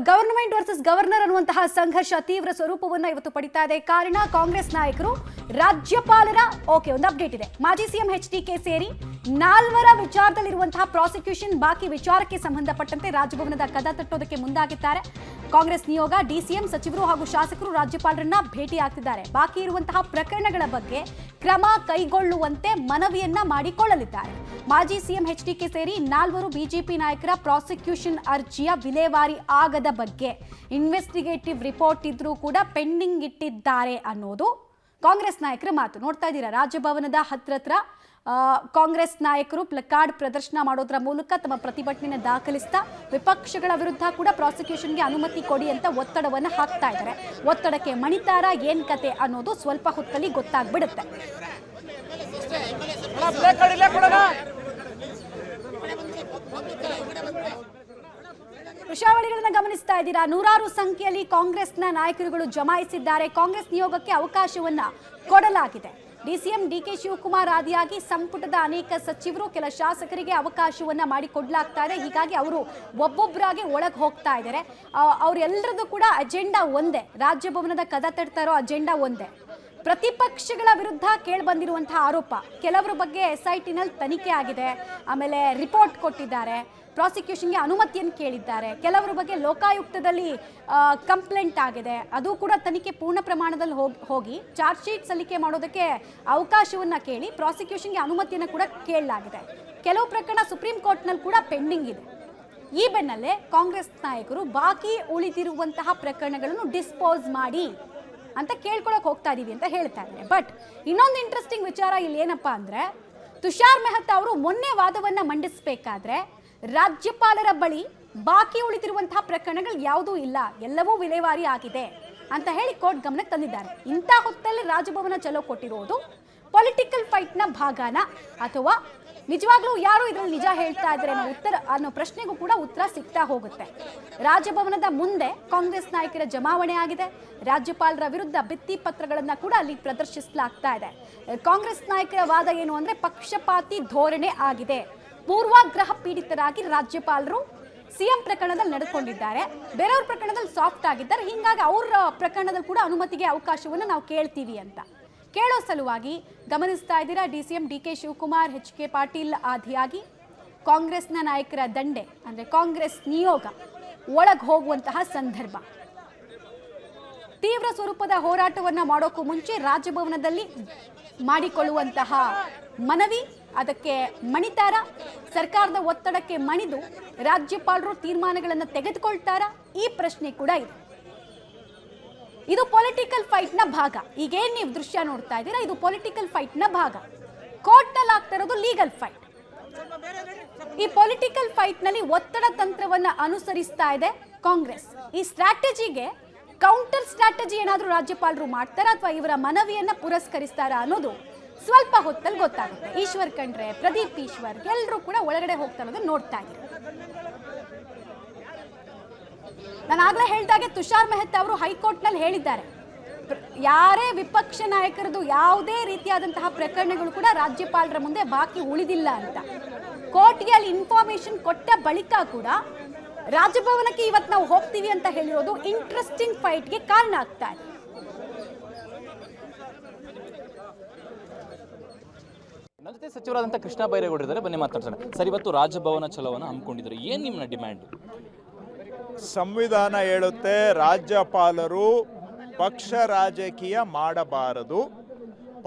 Government versus governor ಅನ್ನುವಂತಹ ಸಂಘರ್ಷ ತೀವ್ರ ಸ್ವರೂಪವನ್ನು ಇವತ್ತು ಪಡಿತಾ ಇದೆ. ಕಾರಣ ಕಾಂಗ್ರೆಸ್ ನಾಯಕರು ರಾಜ್ಯಪಾಲರ ಒಂದು ಅಪ್ಡೇಟ್ ಇದೆ. ಮಾಜಿ ಸಿಎಂ ಎಚ್ಡಿಕೆ ಸೇರಿ 4 ವಿಚಾರದಲ್ಲಿರುವಂತಹ ಪ್ರಾಸಿಕ್ಯೂಷನ್ ಬಾಕಿ ವಿಚಾರಕ್ಕೆ ಸಂಬಂಧಪಟ್ಟಂತೆ ರಾಜಭವನದ ಕದ ತಟ್ಟೋದಕ್ಕೆ ಮುಂದಾಗಿದ್ದಾರೆ. ಕಾಂಗ್ರೆಸ್ ನಿಯೋಗ, ಡಿಸಿಎಂ, ಸಚಿವರು ಹಾಗೂ ಶಾಸಕರು ರಾಜ್ಯಪಾಲರನ್ನ ಭೇಟಿ ಆಗ್ತಿದ್ದಾರೆ. ಬಾಕಿ ಇರುವಂತಹ ಪ್ರಕರಣಗಳ ಬಗ್ಗೆ ಕ್ರಮ ಕೈಗೊಳ್ಳುವಂತೆ ಮನವಿಯನ್ನ ಮಾಡಿಕೊಳ್ಳಲಿದ್ದಾರೆ. ಮಾಜಿ ಸಿಎಂ ಎಚ್ಡಿಕೆ ಸೇರಿ 4 ಬಿಜೆಪಿ ನಾಯಕರ ಪ್ರಾಸಿಕ್ಯೂಷನ್ ಅರ್ಜಿಯ ವಿಲೇವಾರಿ ಆಗದ ಬಗ್ಗೆ ಇನ್ವೆಸ್ಟಿಗೇಟಿವ್ ರಿಪೋರ್ಟ್ ಇದ್ರೂ ಕೂಡ ಪೆಂಡಿಂಗ್ ಇಟ್ಟಿದ್ದಾರೆ ಅನ್ನೋದು ಕಾಂಗ್ರೆಸ್ ನಾಯಕರ ಮಾತು. ನೋಡ್ತಾ ಇದ್ದೀರಾ, ರಾಜಭವನದ ಹತ್ರ ಕಾಂಗ್ರೆಸ್ ನಾಯಕರು ಪ್ಲಕಾರ್ಡ್ ಪ್ರದರ್ಶನ ಮಾಡೋದ್ರ ಮೂಲಕ ತಮ್ಮ ಪ್ರತಿಭಟನೆಯನ್ನು ದಾಖಲಿಸ್ತಾ ವಿಪಕ್ಷಗಳ ವಿರುದ್ಧ ಕೂಡ ಪ್ರಾಸಿಕ್ಯೂಷನ್ಗೆ ಅನುಮತಿ ಕೊಡಿ ಅಂತ ಒತ್ತಡವನ್ನು ಹಾಕ್ತಾ ಇದ್ದಾರೆ. ಒತ್ತಡಕ್ಕೆ ಮಣಿತಾರ ಏನ್ ಕತೆ ಅನ್ನೋದು ಸ್ವಲ್ಪ ಹೊತ್ತಲ್ಲಿ ಗೊತ್ತಾಗ್ಬಿಡುತ್ತೆ. ದೃಶ್ಯಾವಳಿಗಳನ್ನ ಗಮನಿಸ್ತಾ ಇದ್ದೀರಾ. ನೂರಾರು ಸಂಖ್ಯೆಯಲ್ಲಿ ಕಾಂಗ್ರೆಸ್ನ ನಾಯಕರುಗಳು ಜಮಾಯಿಸಿದ್ದಾರೆ. ಕಾಂಗ್ರೆಸ್ ನಿಯೋಗಕ್ಕೆ ಅವಕಾಶವನ್ನ ಕೊಡಲಾಗಿದೆ. ಡಿಸಿಎಂ ಡಿಕೆ ಶಿವಕುಮಾರ್ ಆದಿಯಾಗಿ ಸಂಪುಟದ ಅನೇಕ ಸಚಿವರು, ಕೆಲ ಶಾಸಕರಿಗೆ ಅವಕಾಶವನ್ನ ಮಾಡಿಕೊಡ್ಲಾಗ್ತಾ ಇದೆ. ಹೀಗಾಗಿ ಅವರು ಒಬ್ಬೊಬ್ಬರಾಗಿ ಒಳಗೆ ಹೋಗ್ತಾ ಇದ್ದಾರೆ. ಅವರೆಲ್ಲರದ್ದು ಕೂಡ ಅಜೆಂಡಾ ಒಂದೇ, ರಾಜ್ಯಭವನದ ಕದ ತಡ್ತಾ ಇರೋ ಅಜೆಂಡಾ ಒಂದೇ. ಪ್ರತಿಪಕ್ಷಗಳ ವಿರುದ್ಧ ಕೇಳಿಬಂದಿರುವಂತಹ ಆರೋಪ, ಕೆಲವರ ಬಗ್ಗೆ SITನಲ್ಲಿ ತನಿಖೆ ಆಗಿದೆ, ಆಮೇಲೆ ರಿಪೋರ್ಟ್ ಕೊಟ್ಟಿದ್ದಾರೆ, ಪ್ರಾಸಿಕ್ಯೂಷನ್ಗೆ ಅನುಮತಿಯನ್ನು ಕೇಳಿದ್ದಾರೆ. ಕೆಲವರ ಬಗ್ಗೆ ಲೋಕಾಯುಕ್ತದಲ್ಲಿ ಕಂಪ್ಲೇಂಟ್ ಆಗಿದೆ, ಅದು ಕೂಡ ತನಿಖೆ ಪೂರ್ಣ ಪ್ರಮಾಣದಲ್ಲಿ ಹೋಗಿ ಚಾರ್ಜ್ ಶೀಟ್ ಸಲ್ಲಿಕೆ ಮಾಡೋದಕ್ಕೆ ಅವಕಾಶವನ್ನು ಕೇಳಿ ಪ್ರಾಸಿಕ್ಯೂಷನ್ಗೆ ಅನುಮತಿಯನ್ನು ಕೂಡ ಕೇಳಲಾಗಿದೆ. ಕೆಲವು ಪ್ರಕರಣ ಸುಪ್ರೀಂ ಕೋರ್ಟ್ನಲ್ಲಿ ಕೂಡ ಪೆಂಡಿಂಗ್ ಇದೆ. ಈ ಬೆನ್ನಲ್ಲೇ ಕಾಂಗ್ರೆಸ್ ನಾಯಕರು ಬಾಕಿ ಉಳಿದಿರುವಂತಹ ಪ್ರಕರಣಗಳನ್ನು ಡಿಸ್ಪೋಸ್ ಮಾಡಿ ಅಂತ ಕೇಳ್ಕೊಳಕ್ ಹೋಗ್ತಾ ಇದೀವಿ ಅಂತ ಹೇಳ್ತಾ ಇದ್ದಾರೆ. ಬಟ್ ಇನ್ನೊಂದು ಇಂಟ್ರೆಸ್ಟಿಂಗ್ ವಿಚಾರ ಇಲ್ಲಿ ಏನಪ್ಪಾ ಅಂದ್ರೆ, ತುಷಾರ್ ಮೆಹ್ತಾ ಅವರು ಮೊನ್ನೆ ವಾದವನ್ನ ಮಂಡಿಸಬೇಕಾದ್ರೆ ರಾಜ್ಯಪಾಲರ ಬಳಿ ಬಾಕಿ ಉಳಿದಿರುವಂತಹ ಪ್ರಕರಣಗಳು ಯಾವುದೂ ಇಲ್ಲ, ಎಲ್ಲವೂ ವಿಲೇವಾರಿ ಆಗಿದೆ ಅಂತ ಹೇಳಿ ಕೋರ್ಟ್ ಗಮನಕ್ಕೆ ತಂದಿದ್ದಾರೆ. ಇಂಥ ಹೊತ್ತಲ್ಲಿ ರಾಜಭವನ ಚಲೋ ಕೊಟ್ಟಿರೋದು ಪೊಲಿಟಿಕಲ್ ಫೈಟ್ನ ಭಾಗನ ಅಥವಾ ನಿಜವಾಗ್ಲೂ ಯಾರು ಇದರಲ್ಲಿ ನಿಜ ಹೇಳ್ತಾ ಇದ್ದಾರೆ ಅನ್ನೋ ಪ್ರಶ್ನೆಗೂ ಕೂಡ ಉತ್ತರ ಸಿಗ್ತಾ ಹೋಗುತ್ತೆ. ರಾಜಭವನದ ಮುಂದೆ ಕಾಂಗ್ರೆಸ್ ನಾಯಕರ ಜಮಾವಣೆ ಆಗಿದೆ. ರಾಜ್ಯಪಾಲರ ವಿರುದ್ಧ ಭಿತ್ತಿ ಪತ್ರಗಳನ್ನ ಕೂಡ ಅಲ್ಲಿ ಪ್ರದರ್ಶಿಸಲಾಗ್ತಾ ಇದೆ. ಕಾಂಗ್ರೆಸ್ ನಾಯಕರ ವಾದ ಏನು ಅಂದ್ರೆ, ಪಕ್ಷಪಾತಿ ಧೋರಣೆ ಆಗಿದೆ, ಪೂರ್ವಾಗ್ರಹ ಪೀಡಿತರಾಗಿ ರಾಜ್ಯಪಾಲರು ಸಿಎಂ ಪ್ರಕರಣದಲ್ಲಿ ನಡೆದುಕೊಂಡಿದ್ದಾರೆ, ಬೇರೆಯವ್ರ ಪ್ರಕರಣದಲ್ಲಿ ಸಾಫ್ಟ್ ಆಗಿದ್ದಾರೆ, ಹೀಗಾಗಿ ಅವ್ರ ಪ್ರಕರಣದಲ್ಲಿ ಕೂಡ ಅನುಮತಿಗೆ ಅವಕಾಶವನ್ನು ನಾವು ಕೇಳ್ತೀವಿ ಅಂತ ಕೇಳೋ ಸಲುವಾಗಿ ಗಮನಿಸ್ತಾ ಇದ್ದೀರಾ. DCM DK Shivakumar, HK Patil ಆದಿಯಾಗಿ ಕಾಂಗ್ರೆಸ್ನ ನಾಯಕರ ದಂಡೆ ಅಂದ್ರೆ ಕಾಂಗ್ರೆಸ್ ನಿಯೋಗ ಒಳಗೆ ಹೋಗುವಂತಹ ಸಂದರ್ಭ. ತೀವ್ರ ಸ್ವರೂಪದ ಹೋರಾಟವನ್ನ ಮಾಡೋಕ್ಕೂ ಮುಂಚೆ ರಾಜಭವನದಲ್ಲಿ ಮಾಡಿಕೊಳ್ಳುವಂತಹ ಮನವಿ, ಅದಕ್ಕೆ ಮಣಿತಾರ, ಸರ್ಕಾರದ ಒತ್ತಡಕ್ಕೆ ಮಣಿದು ರಾಜ್ಯಪಾಲರು ತೀರ್ಮಾನಗಳನ್ನು ತೆಗೆದುಕೊಳ್ತಾರಾ, ಈ ಪ್ರಶ್ನೆ ಕೂಡ ಇದೆ. ಇದು ಪೊಲಿಟಿಕಲ್ ಫೈಟ್ ನ ಭಾಗ. ಈಗೇನ್ ನೀವು ದೃಶ್ಯ ನೋಡ್ತಾ ಇದ್ದೀರಾ, ಇದು ಪೊಲಿಟಿಕಲ್ ಫೈಟ್ ನ ಭಾಗ. ಕೋರ್ಟ್ ನಲ್ಲಿ ಆಗ್ತಾ ಇರೋದು ಲೀಗಲ್ ಫೈಟ್. ಈ ಪೊಲಿಟಿಕಲ್ ಫೈಟ್ ನಲ್ಲಿ ಒತ್ತಡ ತಂತ್ರವನ್ನ ಅನುಸರಿಸ್ತಾ ಇದೆ ಕಾಂಗ್ರೆಸ್. ಈ ಸ್ಟ್ರಾಟಜಿಗೆ ಕೌಂಟರ್ ಸ್ಟ್ರಾಟಜಿ ಏನಾದ್ರೂ ರಾಜ್ಯಪಾಲರು ಮಾಡ್ತಾರಾ ಅಥವಾ ಇವರ ಮನವಿಯನ್ನ ಪುರಸ್ಕರಿಸ್ತಾರಾ ಅನ್ನೋದು ಸ್ವಲ್ಪ ಹೊತ್ತಲ್ಲಿ ಗೊತ್ತಾಗುತ್ತೆ. ಈಶ್ವರ್ ಖಂಡ್ರೆ, ಪ್ರದೀಪ್ ಈಶ್ವರ್ ಎಲ್ಲರೂ ಕೂಡ ಒಳಗಡೆ ಹೋಗ್ತಾ ಇರೋದನ್ನ ನೋಡ್ತಾ ಇದ್ದೀರಾ. ನಾನು ಆಗ್ಲೇ ಹೇಳ್ದಾಗೆ ತುಷಾರ್ ಮೆಹ್ತಾ ಅವರು ಹೈಕೋರ್ಟ್ ನಲ್ಲಿ ಹೇಳಿದ್ದಾರೆ, ಯಾರೇ ವಿಪಕ್ಷ ನಾಯಕರದು ಯಾವುದೇ ರೀತಿಯಾದಂತಹ ಪ್ರಕರಣಗಳು ಕೂಡ ರಾಜ್ಯಪಾಲರ ಮುಂದೆ ಬಾಕಿ ಉಳಿದಿಲ್ಲ ಅಂತ. ಕೋರ್ಟ್ಗೆ ಅಲ್ಲಿ ಇನ್ಫಾರ್ಮೇಶನ್ ಕೊಟ್ಟ ಬಳಿಕ ಕೂಡ ರಾಜಭವನಕ್ಕೆ ಇವತ್ತು ನಾವು ಹೋಗ್ತೀವಿ ಅಂತ ಹೇಳಿರೋದು ಇಂಟ್ರೆಸ್ಟಿಂಗ್ ಫೈಟ್ಗೆ ಕಾರಣ ಆಗ್ತಾ ಇದೆ. ನನ್ನ ಜೊತೆ ಸಚಿವರಾದಂಥ ಕೃಷ್ಣ ಬೈರೇಗೌಡರಿದ್ದಾರೆ, ಬನ್ನಿ ಮಾತಾಡ್ತಾರೆ. ಸರ್, ಇವತ್ತು ರಾಜಭವನ ಚಲೋವನ್ನು ಹಮ್ಮಿಕೊಂಡಿದ್ದಾರೆ, ಏನು ನಿಮ್ಮ ಡಿಮ್ಯಾಂಡ್? ಸಂವಿಧಾನ ಹೇಳುತ್ತೆ ರಾಜ್ಯಪಾಲರು ಪಕ್ಷ ರಾಜಕೀಯ ಮಾಡಬಾರದು,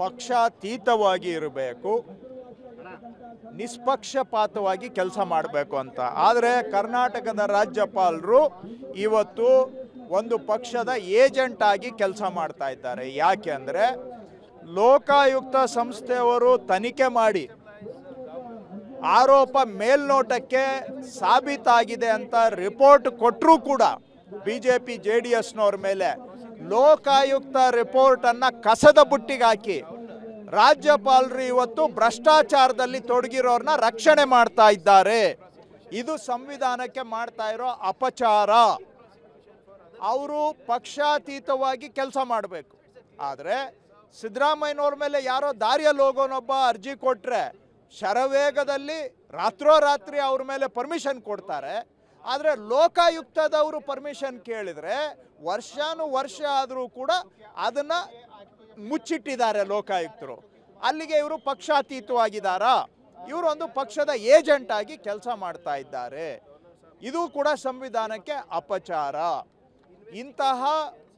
ಪಕ್ಷಾತೀತವಾಗಿ ಇರಬೇಕು, ನಿಷ್ಪಕ್ಷಪಾತವಾಗಿ ಕೆಲಸ ಮಾಡಬೇಕು ಅಂತ. ಆದರೆ ಕರ್ನಾಟಕದ ರಾಜ್ಯಪಾಲರು ಇವತ್ತು ಒಂದು ಪಕ್ಷದ ಏಜೆಂಟ್ ಆಗಿ ಕೆಲಸ ಮಾಡ್ತಾ ಇದ್ದಾರೆ. ಯಾಕೆ ಅಂದರೆ, ಲೋಕಾಯುಕ್ತ ಸಂಸ್ಥೆಯವರು ತನಿಖೆ ಮಾಡಿ ಆರೋಪ ಮೇಲ್ನೋಟಕ್ಕೆ ಸಾಬೀತಾಗಿದೆ ಅಂತ ರಿಪೋರ್ಟ್ ಕೊಟ್ಟರೂ ಕೂಡ BJP JDSನವ್ರ ಮೇಲೆ ಲೋಕಾಯುಕ್ತ ರಿಪೋರ್ಟನ್ನು ಕಸದ ಬುಟ್ಟಿಗೆ ಹಾಕಿ ರಾಜ್ಯಪಾಲರು ಇವತ್ತು ಭ್ರಷ್ಟಾಚಾರದಲ್ಲಿ ತೊಡಗಿರೋರನ್ನ ರಕ್ಷಣೆ ಮಾಡ್ತಾ ಇದ್ದಾರೆ. ಇದು ಸಂವಿಧಾನಕ್ಕೆ ಮಾಡ್ತಾ ಇರೋ ಅಪಚಾರ. ಅವರು ಪಕ್ಷಾತೀತವಾಗಿ ಕೆಲಸ ಮಾಡಬೇಕು. ಆದರೆ ಸಿದ್ದರಾಮಯ್ಯನವ್ರ ಮೇಲೆ ಯಾರೋ ದಾರಿಯಲ್ಲಿ ಹೋಗೋನೊಬ್ಬ ಅರ್ಜಿ ಕೊಟ್ಟರೆ ಶರವೇಗದಲ್ಲಿ ರಾತ್ರೋರಾತ್ರಿ ಅವ್ರ ಮೇಲೆ ಪರ್ಮಿಷನ್ ಕೊಡ್ತಾರೆ. ಆದರೆ ಲೋಕಾಯುಕ್ತದವರು ಪರ್ಮಿಷನ್ ಕೇಳಿದರೆ ವರ್ಷಾನುವರ್ಷ ಆದರೂ ಕೂಡ ಅದನ್ನು ಮುಚ್ಚಿಟ್ಟಿದ್ದಾರೆ ಲೋಕಾಯುಕ್ತರು. ಅಲ್ಲಿಗೆ ಇವರು ಪಕ್ಷಾತೀತವಾಗಿದ್ದಾರಾ? ಇವರು ಒಂದು ಪಕ್ಷದ ಏಜೆಂಟ್ ಆಗಿ ಕೆಲಸ ಮಾಡ್ತಾ ಇದ್ದಾರೆ. ಇದು ಕೂಡ ಸಂವಿಧಾನಕ್ಕೆ ಅಪಚಾರ. ಇಂತಹ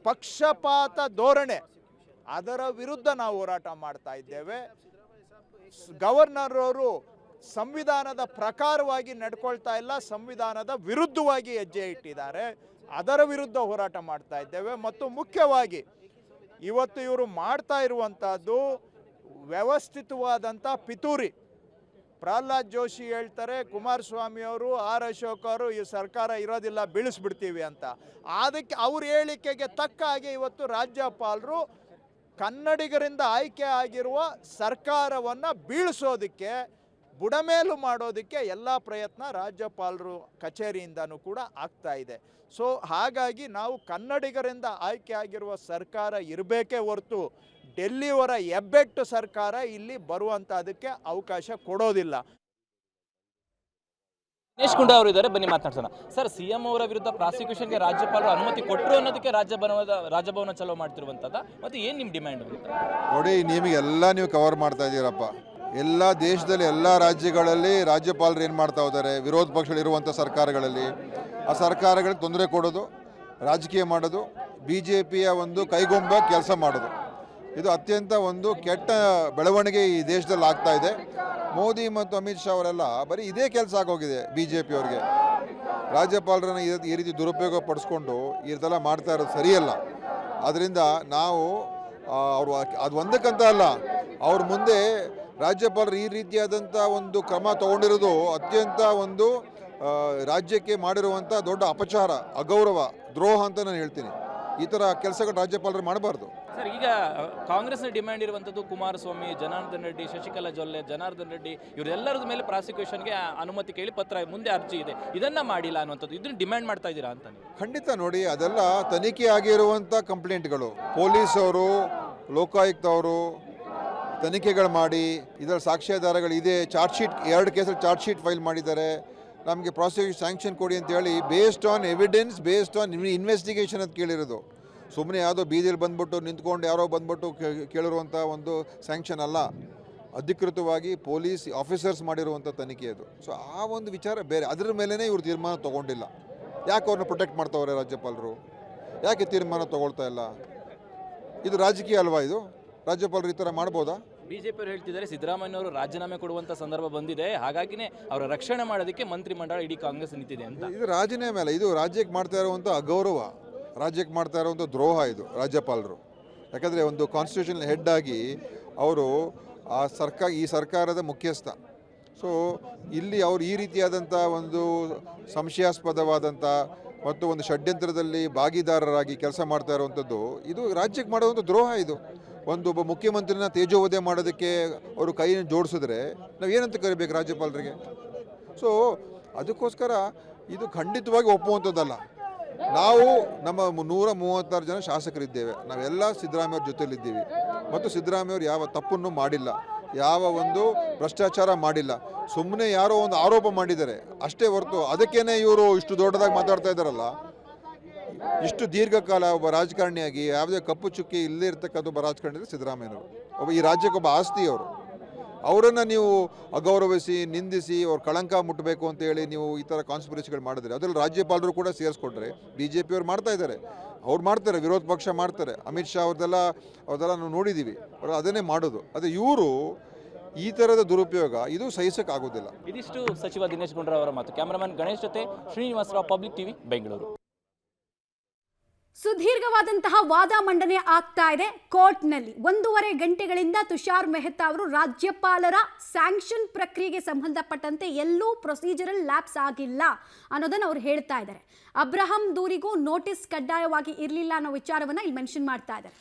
ಪಕ್ಷಪಾತ ಧೋರಣೆ, ಅದರ ವಿರುದ್ಧ ನಾವು ಹೋರಾಟ ಮಾಡ್ತಾ ಇದ್ದೇವೆ. ಗವರ್ನರ್ ಅವರು ಸಂವಿಧಾನದ ಪ್ರಕಾರವಾಗಿ ನಡ್ಕೊಳ್ತಾ ಇಲ್ಲ, ಸಂವಿಧಾನದ ವಿರುದ್ಧವಾಗಿ ಹೆಜ್ಜೆ ಇಟ್ಟಿದ್ದಾರೆ. ಅದರ ವಿರುದ್ಧ ಹೋರಾಟ ಮಾಡ್ತಾ ಇದ್ದೇವೆ. ಮತ್ತು ಮುಖ್ಯವಾಗಿ ಇವತ್ತು ಇವರು ಮಾಡ್ತಾ ಇರುವಂಥದ್ದು ವ್ಯವಸ್ಥಿತವಾದಂಥ ಪಿತೂರಿ. ಪ್ರಹ್ಲಾದ್ ಜೋಶಿ ಹೇಳ್ತಾರೆ, ಕುಮಾರಸ್ವಾಮಿ ಅವರು, ಆರ್ ಅಶೋಕ್ ಅವರು ಈ ಸರ್ಕಾರ ಇರೋದಿಲ್ಲ, ಬೀಳಿಸ್ಬಿಡ್ತೀವಿ ಅಂತ. ಅದಕ್ಕೆ ಅವ್ರ ಹೇಳಿಕೆಗೆ ತಕ್ಕ ಹಾಗೆ ಇವತ್ತು ರಾಜ್ಯಪಾಲರು ಕನ್ನಡಿಗರಿಂದ ಆಯ್ಕೆ ಆಗಿರುವ ಸರ್ಕಾರವನ್ನು ಬೀಳಿಸೋದಕ್ಕೆ, ಬುಡಮೇಲು ಮಾಡೋದಕ್ಕೆ ಎಲ್ಲ ಪ್ರಯತ್ನ ರಾಜ್ಯಪಾಲರು ಕಚೇರಿಯಿಂದನೂ ಕೂಡ ಆಗ್ತಾ ಇದೆ. ಸೊ ಹಾಗಾಗಿ ನಾವು ಕನ್ನಡಿಗರಿಂದ ಆಯ್ಕೆ ಆಗಿರುವ ಸರ್ಕಾರ ಇರಬೇಕೇ ಹೊರತು ಡೆಲ್ಲಿಯವರ ಹೆಬ್ಬೆಟ್ಟು ಸರ್ಕಾರ ಇಲ್ಲಿ ಬರುವಂಥದಕ್ಕೆ ಅವಕಾಶ ಕೊಡೋದಿಲ್ಲ. ದಿನೇಶ್ ಗುಂಡೂರಾವ್ ಅವರು ಇದ್ದಾರೆ, ಬನ್ನಿ ಮಾತನಾಡ್ಸೋಣ. ಸರ್, ಸಿಎಂ ಅವರ ವಿರುದ್ಧ ಪ್ರಾಸಿಕ್ಯೂಷನ್ಗೆ ರಾಜ್ಯಪಾಲರು ಅನುಮತಿ ಕೊಟ್ಟರು ಅನ್ನೋದಕ್ಕೆ ರಾಜಭವನ ಚಲೋ ಮಾಡ್ತಿರುವಂಥದ್ದು, ಮತ್ತು ಏನು ನಿಮ್ಮ ಡಿಮ್ಯಾಂಡ್? ನೋಡಿ, ನಿಮಗೆಲ್ಲ ನೀವು ಕವರ್ ಮಾಡ್ತಾ ಇದ್ದೀರಪ್ಪ. ಎಲ್ಲ ದೇಶದಲ್ಲಿ ಎಲ್ಲ ರಾಜ್ಯಗಳಲ್ಲಿ ರಾಜ್ಯಪಾಲರು ಏನು ಮಾಡ್ತಾ ಇದ್ದಾರೆ, ವಿರೋಧ ಪಕ್ಷಗಳಿರುವಂಥ ಸರ್ಕಾರಗಳಲ್ಲಿ ಆ ಸರ್ಕಾರಗಳಿಗೆ ತೊಂದರೆ ಕೊಡೋದು, ರಾಜಕೀಯ ಮಾಡೋದು, BJPಯ ಒಂದು ಕೈಗೊಂಬೆ ಕೆಲಸ ಮಾಡೋದು. ಇದು ಅತ್ಯಂತ ಒಂದು ಕೆಟ್ಟ ಬೆಳವಣಿಗೆ ಈ ದೇಶದಲ್ಲಿ ಆಗ್ತಾ ಇದೆ. ಮೋದಿ ಮತ್ತು ಅಮಿತ್ ಶಾ ಅವರೆಲ್ಲ ಬರೀ ಇದೇ ಕೆಲಸ ಆಗೋಗಿದೆ BJP ಅವ್ರಿಗೆ. ರಾಜ್ಯಪಾಲರನ್ನು ಈ ರೀತಿ ದುರುಪಯೋಗ ಪಡಿಸ್ಕೊಂಡು ಈ ಥರ ಮಾಡ್ತಾ ಇರೋದು ಸರಿಯಲ್ಲ. ಆದ್ದರಿಂದ ನಾವು ಅವರು ಅದು ಒಂದಕ್ಕಂತ ಅಲ್ಲ, ಅವ್ರ ಮುಂದೆ ರಾಜ್ಯಪಾಲರು ಈ ರೀತಿಯಾದಂಥ ಒಂದು ಕ್ರಮ ತಗೊಂಡಿರೋದು ಅತ್ಯಂತ ಒಂದು ರಾಜ್ಯಕ್ಕೆ ಮಾಡಿರುವಂಥ ದೊಡ್ಡ ಅಪಚಾರ, ಅಗೌರವ, ದ್ರೋಹ ಅಂತ ನಾನು ಹೇಳ್ತೀನಿ. ಈ ಥರ ಕೆಲಸಗಳು ರಾಜ್ಯಪಾಲರು ಮಾಡಬಾರ್ದು. ಸರ್, ಈಗ ಕಾಂಗ್ರೆಸ್ನ ಡಿಮ್ಯಾಂಡ್ ಇರುವಂಥದ್ದು ಕುಮಾರಸ್ವಾಮಿ, ಜನಾರ್ದನ್ ರೆಡ್ಡಿ, ಶಶಿಕಲಾ ಜೊಲ್ಲೆ, ಜನಾರ್ದನ್ ರೆಡ್ಡಿ ಇವರೆಲ್ಲರದ ಮೇಲೆ ಪ್ರಾಸಿಕ್ಯೂಷನ್ಗೆ ಅನುಮತಿ ಕೇಳಿ ಪತ್ರ ಮುಂದೆ ಅರ್ಜಿ ಇದೆ, ಇದನ್ನು ಮಾಡಿಲ್ಲ ಅನ್ನುವಂಥದ್ದು, ಇದನ್ನು ಡಿಮ್ಯಾಂಡ್ ಮಾಡ್ತಾ ಇದ್ದೀರಾ ಅಂತ ನೀವು? ಖಂಡಿತ. ನೋಡಿ, ಅದೆಲ್ಲ ತನಿಖೆ ಆಗಿರುವಂಥ ಕಂಪ್ಲೇಂಟ್ಗಳು. ಪೊಲೀಸವರು, ಲೋಕಾಯುಕ್ತವರು ತನಿಖೆಗಳು ಮಾಡಿ ಇದರ ಸಾಕ್ಷ್ಯಾಧಾರಗಳಿದೆ, ಚಾರ್ಜ್ ಶೀಟ್ 2 ಕೇಸಲ್ಲಿ ಚಾರ್ಜ್ ಶೀಟ್ ಫೈಲ್ ಮಾಡಿದ್ದಾರೆ, ನಮಗೆ ಪ್ರಾಸಿಕ್ಯೂಷನ್ ಸ್ಯಾಂಕ್ಷನ್ ಕೊಡಿ ಅಂತೇಳಿ based on evidence, based on investigation ಅಂತ ಕೇಳಿರೋದು. ಸುಮ್ಮನೆ ಯಾವುದೋ ಬೀದಿಯಲ್ಲಿ ಬಂದ್ಬಿಟ್ಟು ನಿಂತ್ಕೊಂಡು ಯಾರೋ ಬಂದ್ಬಿಟ್ಟು ಕೇಳಿರುವಂಥ ಒಂದು ಸ್ಯಾಂಕ್ಷನ್ ಅಲ್ಲ. ಅಧಿಕೃತವಾಗಿ ಪೊಲೀಸ್ ಆಫೀಸರ್ಸ್ ಮಾಡಿರುವಂಥ ತನಿಖೆ ಅದು. ಸೊ ಆ ಒಂದು ವಿಚಾರ ಬೇರೆ, ಅದರ ಮೇಲೇ ಇವರು ತೀರ್ಮಾನ ತೊಗೊಂಡಿಲ್ಲ. ಯಾಕೆ ಅವ್ರನ್ನ ಪ್ರೊಟೆಕ್ಟ್ ಮಾಡ್ತಾವ್ರೆ ರಾಜ್ಯಪಾಲರು? ಯಾಕೆ ತೀರ್ಮಾನ ತೊಗೊಳ್ತಾ ಇಲ್ಲ? ಇದು ರಾಜಕೀಯ ಅಲ್ವಾ? ಇದು ರಾಜ್ಯಪಾಲರು ಈ ಥರ ಮಾಡ್ಬೋದಾ? BJP ಅವರು ಹೇಳ್ತಿದ್ದಾರೆ ಸಿದ್ದರಾಮಯ್ಯ ಅವರು ರಾಜೀನಾಮೆ ಕೊಡುವಂಥ ಸಂದರ್ಭ ಬಂದಿದೆ, ಹಾಗಾಗಿನೇ ಅವರ ರಕ್ಷಣೆ ಮಾಡೋದಕ್ಕೆ ಮಂತ್ರಿಮಂಡಲ ಇಡೀ ಕಾಂಗ್ರೆಸ್ ನಿಂತಿದೆ ಅಂತ. ಇದು ರಾಜೀನಾಮೆ ಅಲ್ಲ, ಇದು ರಾಜ್ಯಕ್ಕೆ ಮಾಡ್ತಾ ಇರುವಂಥ ಅಗೌರವ, ರಾಜ್ಯಕ್ಕೆ ಮಾಡ್ತಾ ಇರುವಂಥ ದ್ರೋಹ ಇದು ರಾಜ್ಯಪಾಲರು. ಯಾಕಂದರೆ ಒಂದು ಕಾನ್ಸ್ಟಿಟ್ಯೂಷನ್ ಹೆಡ್ ಆಗಿ ಅವರು ಈ ಸರ್ಕಾರದ ಮುಖ್ಯಸ್ಥ. ಸೊ ಇಲ್ಲಿ ಅವರು ಈ ರೀತಿಯಾದಂಥ ಒಂದು ಸಂಶಯಾಸ್ಪದವಾದಂಥ ಮತ್ತು ಒಂದು ಷಡ್ಯಂತ್ರದಲ್ಲಿ ಭಾಗಿದಾರರಾಗಿ ಕೆಲಸ ಮಾಡ್ತಾ ಇರುವಂಥದ್ದು, ಇದು ರಾಜ್ಯಕ್ಕೆ ಮಾಡುವಂಥ ದ್ರೋಹ. ಇದು ಒಬ್ಬ ಮುಖ್ಯಮಂತ್ರಿನ ತೇಜೋವಧೆ ಮಾಡೋದಕ್ಕೆ ಅವರು ಕೈಯನ್ನು ಜೋಡಿಸಿದ್ರೆ ನಾವು ಏನಂತ ಕರಿಬೇಕು ರಾಜ್ಯಪಾಲರಿಗೆ? ಸೊ ಅದಕ್ಕೋಸ್ಕರ ಇದು ಖಂಡಿತವಾಗಿ ಒಪ್ಪುವಂಥದ್ದಲ್ಲ. ನಾವು ನಮ್ಮ 136 ಜನ ಶಾಸಕರಿದ್ದೇವೆ, ನಾವೆಲ್ಲ ಸಿದ್ದರಾಮಯ್ಯವ್ರ ಜೊತೆಲಿದ್ದೀವಿ. ಮತ್ತು ಸಿದ್ದರಾಮಯ್ಯವ್ರು ಯಾವ ತಪ್ಪನ್ನು ಮಾಡಿಲ್ಲ, ಯಾವ ಒಂದು ಭ್ರಷ್ಟಾಚಾರ ಮಾಡಿಲ್ಲ. ಸುಮ್ಮನೆ ಯಾರೋ ಒಂದು ಆರೋಪ ಮಾಡಿದ್ದಾರೆ ಅಷ್ಟೇ ಹೊರತು ಅದಕ್ಕೇನೆ ಇವರು ಇಷ್ಟು ದೊಡ್ಡದಾಗಿ ಮಾತಾಡ್ತಾ ಇದ್ದಾರಲ್ಲ. ಇಷ್ಟು ದೀರ್ಘಕಾಲ ಒಬ್ಬ ರಾಜಕಾರಣಿಯಾಗಿ ಯಾವುದೇ ಕಪ್ಪು ಚುಕ್ಕಿ ಇಲ್ಲದೇ ಇರ್ತಕ್ಕಂಥ ಒಬ್ಬ ರಾಜಕಾರಣಿ ಸಿದ್ದರಾಮಯ್ಯನವರು. ಈ ರಾಜ್ಯಕ್ಕೊಬ್ಬ ಆಸ್ತಿಯವರು. ಅವರನ್ನು ನೀವು ಅಗೌರವಿಸಿ, ನಿಂದಿಸಿ, ಅವ್ರ ಕಳಂಕ ಮುಟ್ಟಬೇಕು ಅಂತೇಳಿ ನೀವು ಈ ಥರ ಕಾನ್ಸ್ಪಿರಸಿಗಳು ಮಾಡಿದ್ರೆ, ಅದರಲ್ಲಿ ರಾಜ್ಯಪಾಲರು ಕೂಡ ಸೇರಿಸ್ಕೊಂಡ್ರೆ BJP ಅವ್ರು ಮಾಡ್ತಾ ಇದ್ದಾರೆ, ಅವ್ರು ಮಾಡ್ತಾರೆ, ವಿರೋಧ ಪಕ್ಷ ಮಾಡ್ತಾರೆ. ಅಮಿತ್ ಶಾ ಅವ್ರದ್ದೆಲ್ಲ ನಾವು ನೋಡಿದ್ದೀವಿ, ಅವರು ಅದನ್ನೇ ಮಾಡೋದು. ಅದೇ ಇವರು ಈ ಥರದ ದುರುಪಯೋಗ ಇದು ಸಹಿಸೋಕ್ಕಾಗೋದಿಲ್ಲ. ಇದಿಷ್ಟು ಸಚಿವ ದಿನೇಶ್ ಗುಂಡೂರಾವ್ ಅವರ ಮಾತು. ಕ್ಯಾಮರಾಮನ್ ಗಣೇಶ್ ಜೊತೆ ಶ್ರೀನಿವಾಸರಾವ್, ಪಬ್ಲಿಕ್ TV, ಬೆಂಗಳೂರು. ಸುದೀರ್ಘವಾದಂತಹ ವಾದ ಮಂಡನೆ ಆಗ್ತಾ ಇದೆ ಕೋರ್ಟ್ನಲ್ಲಿ. 1.5 ಗಂಟೆಗಳಿಂದ ತುಷಾರ್ ಮೆಹ್ತಾ ಅವರು ರಾಜ್ಯಪಾಲರ ಸ್ಯಾಂಕ್ಷನ್ ಪ್ರಕ್ರಿಯೆಗೆ ಸಂಬಂಧಪಟ್ಟಂತೆ ಎಲ್ಲೂ ಪ್ರೊಸೀಜರಲ್ ಲ್ಯಾಪ್ಸ್ ಆಗಿಲ್ಲ ಅನ್ನೋದನ್ನು ಅವ್ರು ಹೇಳ್ತಾ ಇದ್ದಾರೆ. ಅಬ್ರಹಂ ದೂರಿಗೂ ನೋಟಿಸ್ ಕಡ್ಡಾಯವಾಗಿ ಇರಲಿಲ್ಲ ಅನ್ನೋ ವಿಚಾರವನ್ನ ಇಲ್ಲಿ ಮೆನ್ಷನ್ ಮಾಡ್ತಾ ಇದ್ದಾರೆ.